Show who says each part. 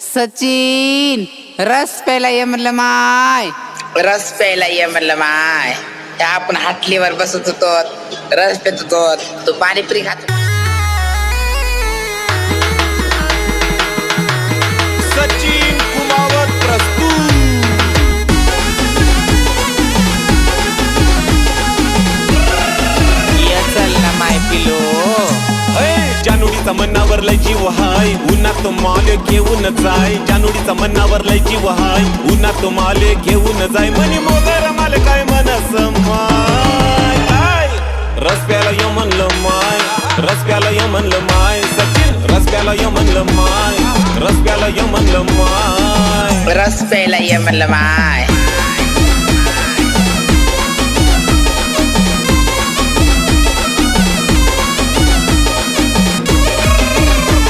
Speaker 1: सचिन रस प्यायला ये म्हणलं माय.
Speaker 2: रस प्यायला ये म्हणलं माय. त्या आपण हाटलीवर बसत होतो, रस पेत होतो, तू पाणीपुरी खात.
Speaker 3: सचिन कुमावत प्रस्तुत.
Speaker 1: ये चल ना माय पिलो.
Speaker 3: जानोडीचा मनावर लय जीव हाय, उन्हात माल घेऊन जाय. जानोडीचा मनावर लय जीव हाय, उन्हात माल घेऊन जाय. मनी मोगर माल काय मनस माय. रस प्याला ये म्हणलं माय, रस प्याला ये म्हणलं माय. सचिन रस प्याला ये म्हणलं माय, रस प्याला ये म्हणलं माय.
Speaker 2: रस प्यायला ये म्हणलं माय.